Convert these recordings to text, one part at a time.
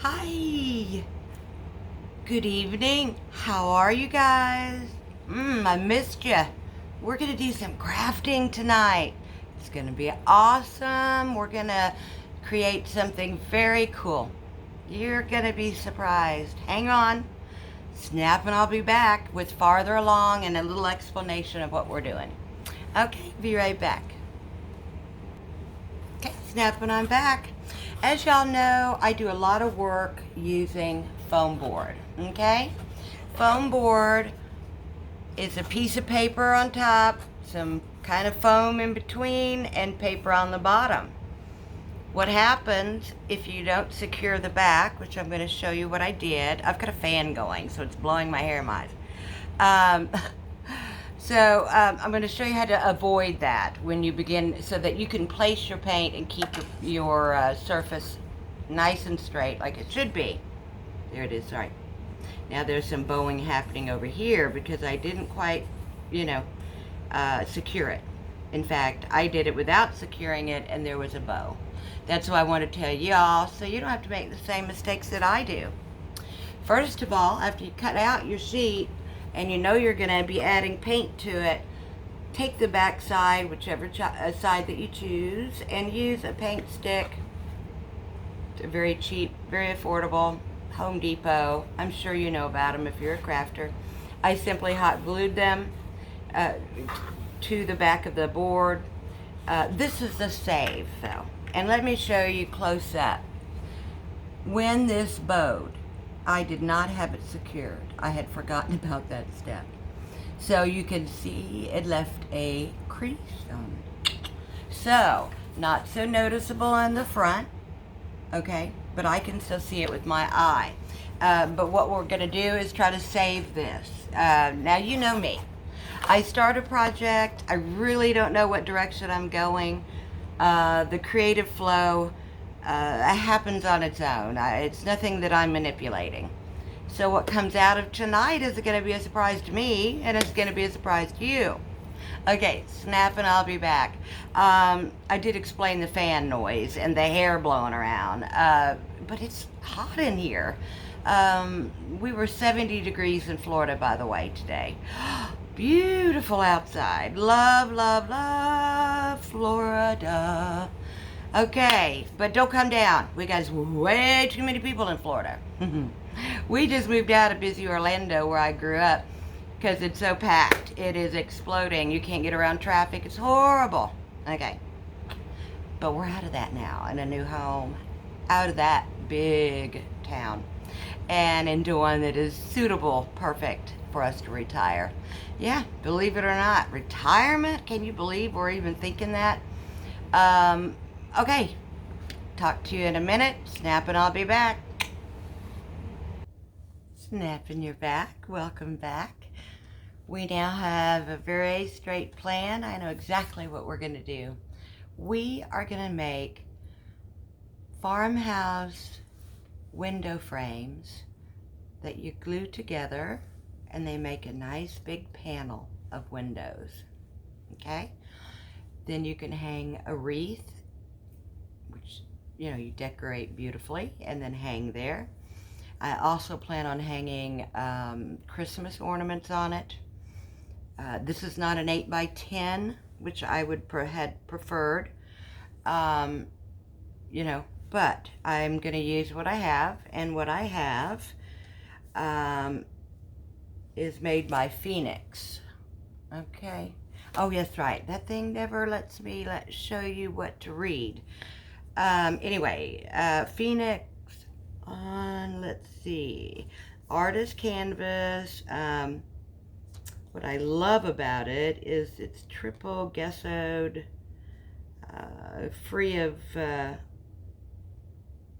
Hi. Good evening. How are you guys? I missed you. We're going to do some crafting tonight. It's going to be awesome. We're going to create something very cool. You're going to be surprised. Hang on. Snap and I'll be back with farther along and a little explanation of what we're doing. Okay, be right back. Okay, Snap and I'm back. As y'all know, I do a lot of work using foam board. Okay? Foam board is a piece of paper on top, some kind of foam in between, and paper on the bottom. What happens if you don't secure the back, which I'm going to show you what I did. I've got a fan going, so it's blowing my hair in my eyes. I'm going to show you how to avoid that when you begin, so that you can place your paint and keep your surface nice and straight like it should be. There it is, sorry. Now there's some bowing happening over here because I didn't quite, secure it. In fact, I did it without securing it and there was a bow. That's why I want to tell y'all so you don't have to make the same mistakes that I do. First of all, after you cut out your sheet and you know you're going to be adding paint to it, take the back side, whichever side that you choose, and use a paint stick. They're very cheap, very affordable. Home Depot. I'm sure you know about them if you're a crafter. I simply hot glued them to the back of the board. This is the save though. And let me show you close up. When this bowed, I did not have it secured. I had forgotten about that step. So you can see it left a crease on it. So, not so noticeable on the front, okay? But I can still see it with my eye. But what we're gonna do is try to save this. Now you know me. I start a project, I really don't know what direction I'm going. The creative flow happens on its own. It's nothing that I'm manipulating. So what comes out of tonight is going to be a surprise to me, and it's going to be a surprise to you. Okay, Snap and I'll be back. I did explain the fan noise and the hair blowing around, but it's hot in here. We were 70 degrees in Florida, by the way, today. Beautiful outside. Love, love, love Florida. Okay, but don't come down. We got way too many people in Florida. We just moved out of busy Orlando where I grew up because it's so packed. It is exploding. You can't get around traffic. It's horrible. Okay, but we're out of that now in a new home, out of that big town, and into one that is suitable, perfect for us to retire. Yeah, believe it or not, retirement? Can you believe we're even thinking that? Okay, talk to you in a minute. Snap and I'll be back. Snap and you're back. Welcome back. We now have a very straight plan. I know exactly what we're going to do. We are going to make farmhouse window frames that you glue together and they make a nice big panel of windows. Okay? Then you can hang a wreath, which you decorate beautifully and then hang there. I also plan on hanging Christmas ornaments on it. This is not an 8x10, which I would had preferred, but I'm going to use what I have, and what I have is made by Phoenix. Okay. Oh, yes, right. That thing never lets me show you what to read. Anyway, Phoenix on, let's see, artist canvas. What I love about it is it's triple gessoed, free of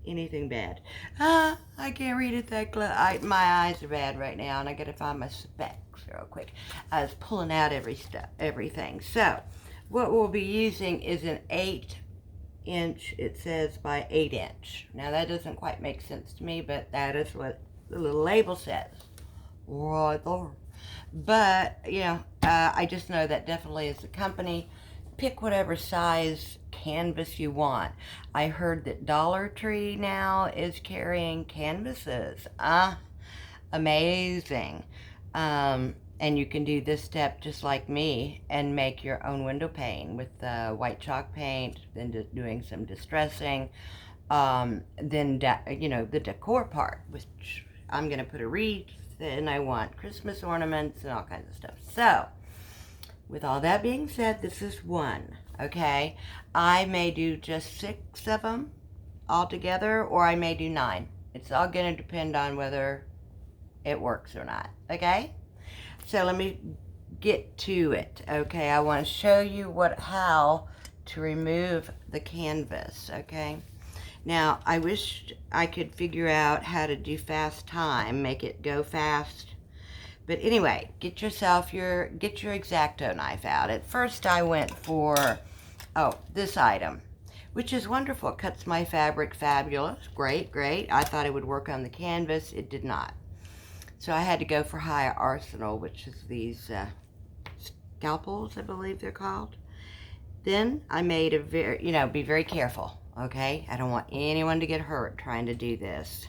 anything bad. I can't read it that close. My eyes are bad right now, and I gotta find my specs real quick. I was pulling out everything. So, what we'll be using is an 8-inch, it says, by 8-inch. Now that doesn't quite make sense to me, but that is what the little label says right there. But I just know that definitely is the company pick whatever size canvas you want. I heard that Dollar Tree now is carrying canvases. Amazing. And you can do this step just like me and make your own window pane with white chalk paint, then doing some distressing. Then, the decor part, which I'm going to put a wreath, and I want Christmas ornaments and all kinds of stuff. So, with all that being said, this is one, okay? I may do just 6 of them all together, or I may do 9. It's all going to depend on whether it works or not, okay? So let me get to it, okay? I want to show you how to remove the canvas, okay? Now, I wish I could figure out how to do fast time, make it go fast. But anyway, get your X-Acto knife out. At first I went for, this item, which is wonderful. It cuts my fabric fabulous. Great, great. I thought it would work on the canvas. It did not. So I had to go for High Arsenal, which is these scalpels, I believe they're called. Then I made be very careful, okay? I don't want anyone to get hurt trying to do this.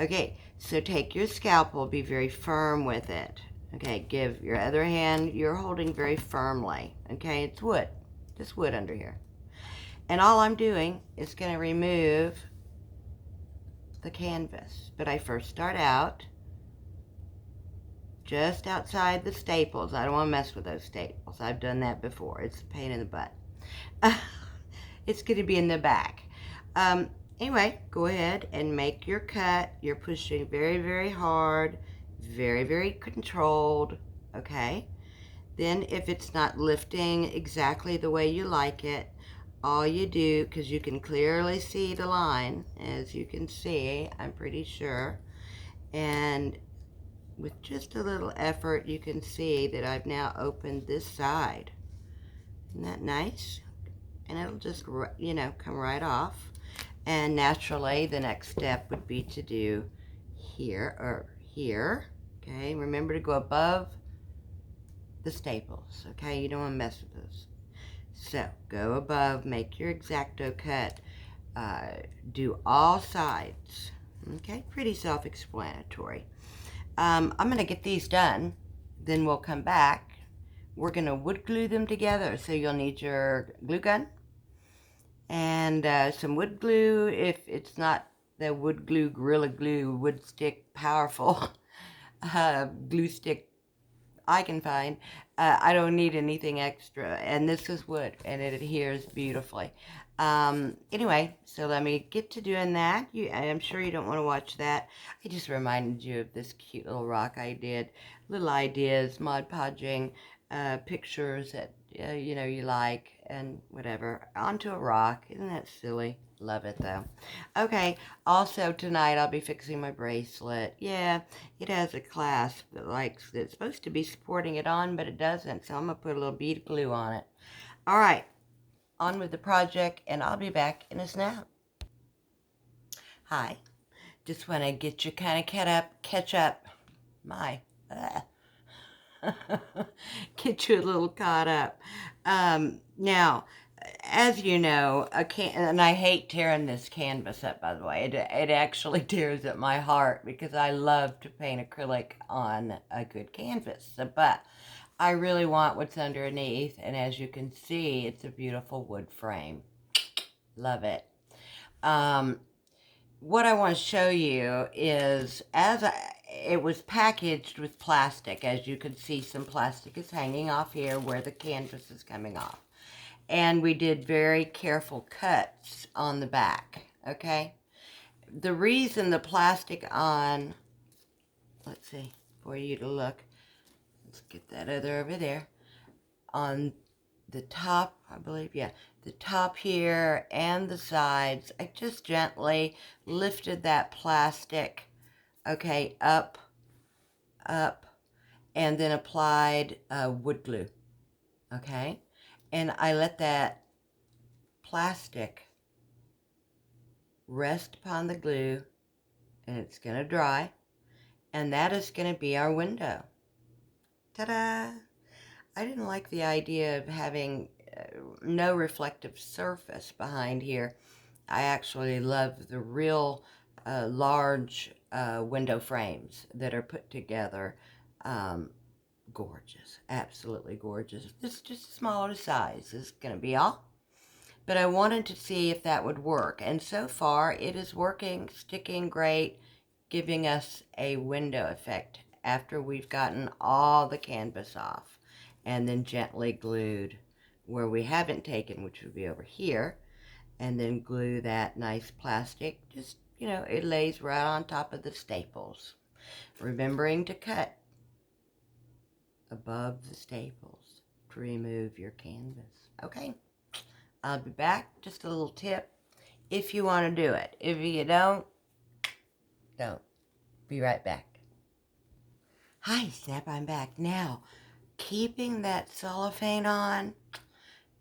Okay, so take your scalpel, be very firm with it. Okay, give your other hand, you're holding very firmly. Okay, it's wood, just wood under here. And all I'm doing is going to remove the canvas. But I first start out just outside the staples. I don't want to mess with those staples. I've done that before. It's a pain in the butt. It's going to be in the back. Anyway, go ahead and make your cut. You're pushing very, very hard, very, very controlled, okay? Then if it's not lifting exactly the way you like it, all you do, because you can clearly see the line, as you can see, I'm pretty sure, and with just a little effort, you can see that I've now opened this side. Isn't that nice? And it'll just, come right off. And naturally, the next step would be to do here or here. Okay, remember to go above the staples. Okay, you don't want to mess with those. So, go above, make your X-Acto cut. Do all sides. Okay, pretty self-explanatory. I'm going to get these done, then we'll come back. We're going to wood glue them together, so you'll need your glue gun and some wood glue. If it's not the wood glue, Gorilla Glue, wood stick, powerful glue stick I can find, I don't need anything extra, and this is wood, and it adheres beautifully. Anyway, so let me get to doing that. I'm sure you don't want to watch that. I just reminded you of this cute little rock I did. Little ideas, Mod Podging, pictures that, you like, and whatever. Onto a rock. Isn't that silly? Love it, though. Okay, also tonight I'll be fixing my bracelet. Yeah, it has a clasp that's supposed to be supporting it on, but it doesn't, so I'm going to put a little bead of glue on it. All right. On with the project, and I'll be back in a snap. Hi, just want to get you kind of catch up. Get you a little caught up. Now, as you know, and I hate tearing this canvas up, by the way. It actually tears at my heart because I love to paint acrylic on a good canvas. But I really want what's underneath, and as you can see, it's a beautiful wood frame. Love it. What I want to show you is, it was packaged with plastic. As you can see, some plastic is hanging off here where the canvas is coming off. And we did very careful cuts on the back, okay? The reason the plastic on, let's see, for you to look, let's get that other over there, on the top, I believe, yeah, the top here and the sides, I just gently lifted that plastic, okay, up, and then applied wood glue, okay? And I let that plastic rest upon the glue, and it's going to dry, and that is going to be our window. Ta-da! I didn't like the idea of having no reflective surface behind here. I actually love the real large window frames that are put together. Gorgeous, absolutely gorgeous. This is just a smaller size. This is going to be all. But I wanted to see if that would work. And so far, it is working, sticking great, giving us a window effect after we've gotten all the canvas off and then gently glued where we haven't taken, which would be over here, and then glue that nice plastic. Just, it lays right on top of the staples. Remembering to cut above the staples to remove your canvas. Okay, I'll be back. Just a little tip. If you want to do it. If you don't. Be right back. Hi, Snap, I'm back. Now, keeping that cellophane on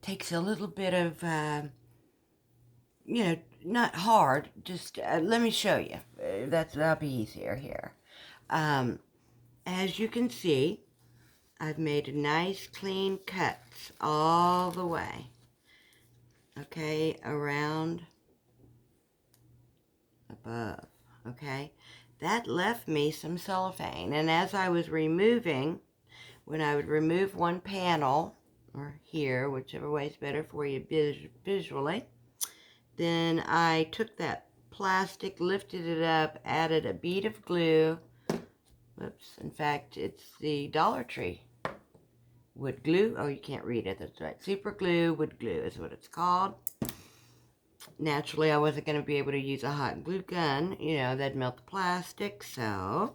takes a little bit of, not hard. Just let me show you. That'll be easier here. As you can see, I've made nice clean cuts all the way. Okay, around above. Okay, that left me some cellophane, and as I was removing, when I would remove one panel, or here, whichever way is better for you visually, then I took that plastic, lifted it up, added a bead of glue. Whoops, in fact, it's the Dollar Tree wood glue. Oh, you can't read it, that's right. Super glue, wood glue is what it's called. Naturally, I wasn't going to be able to use a hot glue gun. That'd melt the plastic, so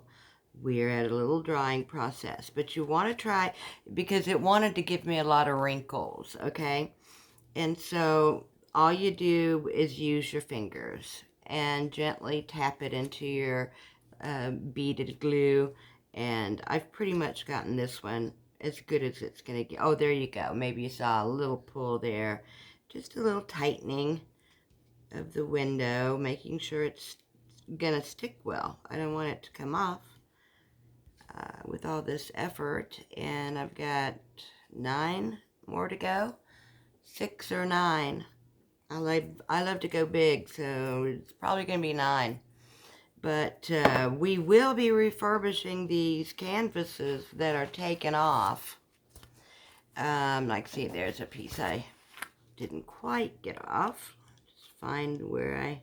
we're at a little drying process. But you want to try, because it wanted to give me a lot of wrinkles, okay? And so all you do is use your fingers and gently tap it into your beaded glue. And I've pretty much gotten this one as good as it's going to get. Oh, there you go. Maybe you saw a little pull there. Just a little tightening of the window, making sure it's gonna stick well. I don't want it to come off with all this effort. And I've got 9 more to go. 6 or 9. I love to go big, so it's probably gonna be 9. But we will be refurbishing these canvases that are taken off. Like, see, there's a piece I didn't quite get off. Find where I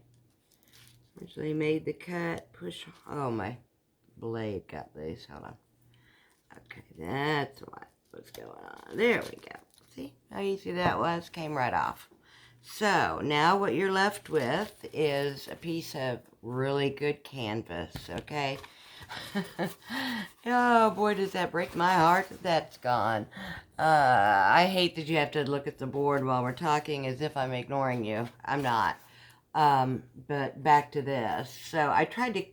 originally made the cut. Push. Oh, my blade got loose. Hold on. Okay, that's what's going on. There we go. See how easy that was? Came right off. So now what you're left with is a piece of really good canvas. Okay. Oh boy, does that break my heart that that's gone. I hate that you have to look at the board while we're talking as if I'm ignoring you. I'm not. But back to this. So I tried to,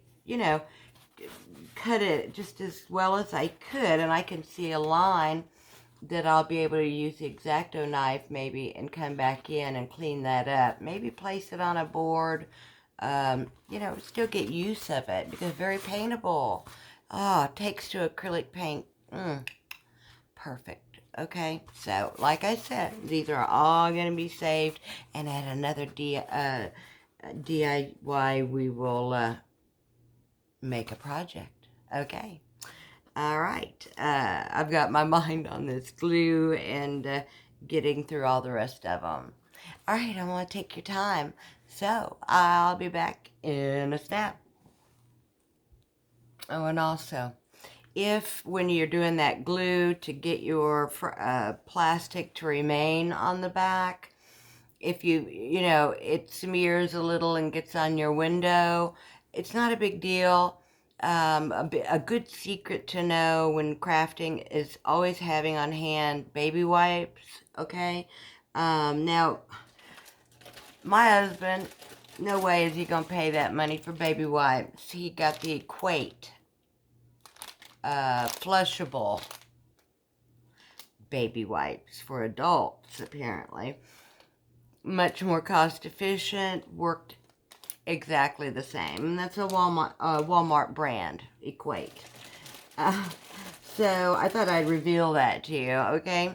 cut it just as well as I could, and I can see a line that I'll be able to use the X-Acto knife maybe and come back in and clean that up. Maybe place it on a board. Still get use of it because it's very paintable. Oh, takes to acrylic paint. Perfect. Okay, so like I said, these are all going to be saved, and at another DIY we will make a project. Okay. All right. I've got my mind on this glue and getting through all the rest of them. All right, I want to take your time. So, I'll be back in a snap. Oh, and also, if when you're doing that glue to get your plastic to remain on the back, if it smears a little and gets on your window, it's not a big deal. A good secret to know when crafting is always having on hand baby wipes, okay? Now, my husband, no way is he going to pay that money for baby wipes. He got the Equate flushable baby wipes for adults, apparently. Much more cost efficient, worked exactly the same. And that's a Walmart brand, Equate. So I thought I'd reveal that to you, okay?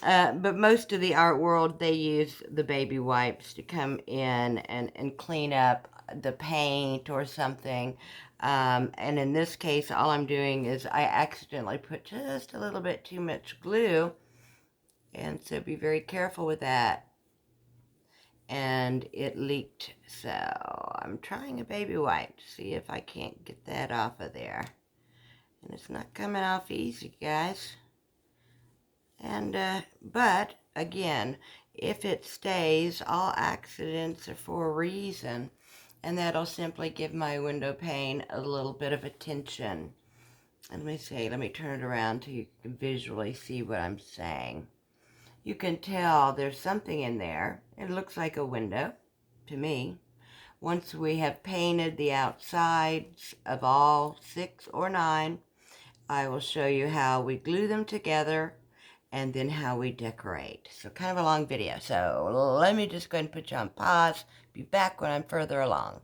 But most of the art world, they use the baby wipes to come in and clean up the paint or something. And in this case, all I'm doing is I accidentally put just a little bit too much glue. And so be very careful with that. And it leaked. So I'm trying a baby wipe to see if I can't get that off of there. And it's not coming off easy, guys. And, but, again, if it stays, all accidents are for a reason. And that'll simply give my window pane a little bit of attention. Let me see, let me turn it around so you can visually see what I'm saying. You can tell there's something in there. It looks like a window to me. Once we have painted the outsides of all 6 or 9, I will show you how we glue them together and then how we decorate. So kind of a long video. So let me just go ahead and put you on pause. Be back when I'm further along.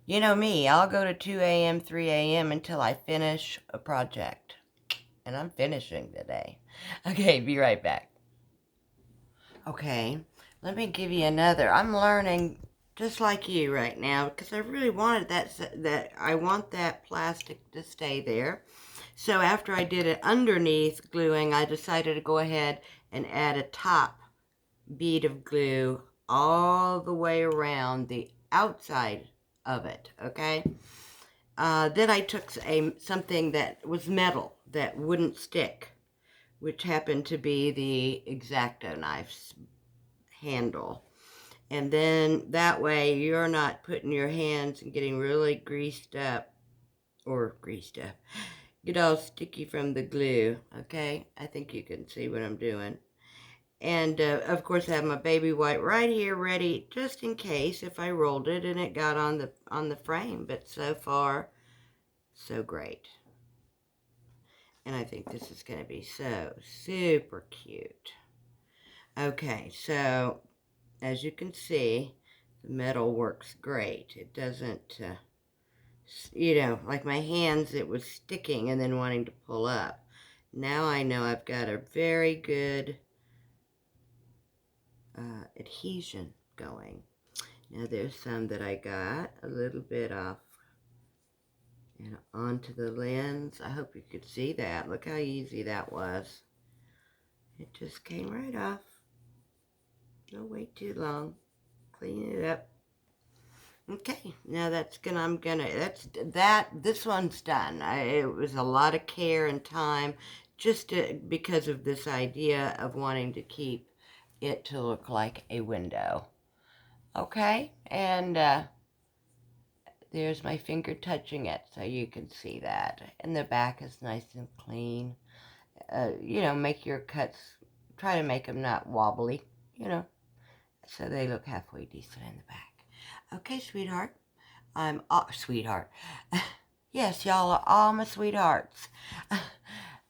You know me, I'll go to 2 a.m., 3 a.m. until I finish a project. And I'm finishing today. Okay, be right back. Okay, let me give you another. I'm learning just like you right now because I really wanted that I want that plastic to stay there. So after I did it underneath gluing, I decided to go ahead and add a top bead of glue all the way around the outside of it, okay? Then I took something that was metal that wouldn't stick, which happened to be the X-Acto knife's handle. And then that way you're not putting your hands and getting really get all sticky from the glue, okay? I think you can see what I'm doing. And, of course, I have my baby wipe right here ready just in case if I rolled it and it got on the frame. But so far, so great. And I think this is going to be so super cute. Okay, so as you can see, the metal works great. It doesn't... like my hands, it was sticking and then wanting to pull up. Now I know I've got a very good adhesion going. Now there's some that I got a little bit off and onto the lens. I hope you could see that. Look how easy that was. It just came right off. Don't wait too long. Clean it up. Okay, now this one's done. It was a lot of care and time because of this idea of wanting to keep it to look like a window. Okay, and there's my finger touching it, so you can see that. And the back is nice and clean. Make your cuts, try to make them not wobbly, so they look halfway decent in the back. Okay, sweetheart. Sweetheart. Yes, y'all are all my sweethearts.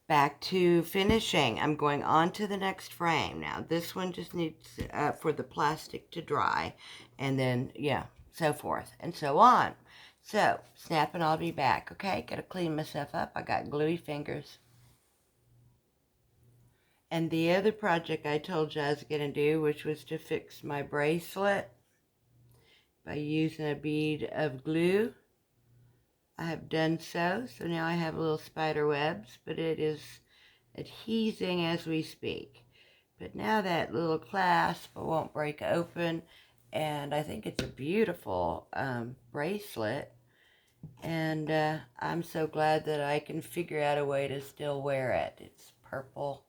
Back to finishing. I'm going on to the next frame. Now, this one just needs for the plastic to dry. And then, so forth and so on. So, snap and I'll be back, okay? Gotta clean myself up. I got gluey fingers. And the other project I told you I was going to do, which was to fix my bracelet by using a bead of glue. I have done so now I have little spider webs, but it is adhesing as we speak. But now that little clasp won't break open, and I think it's a beautiful bracelet, and I'm so glad that I can figure out a way to still wear it. It's purple.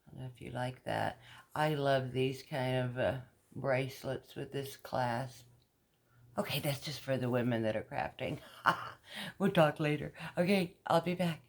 I don't know if you like that. I love these kind of bracelets with this clasp. Okay, that's just for the women that are crafting. We'll talk later. Okay, I'll be back.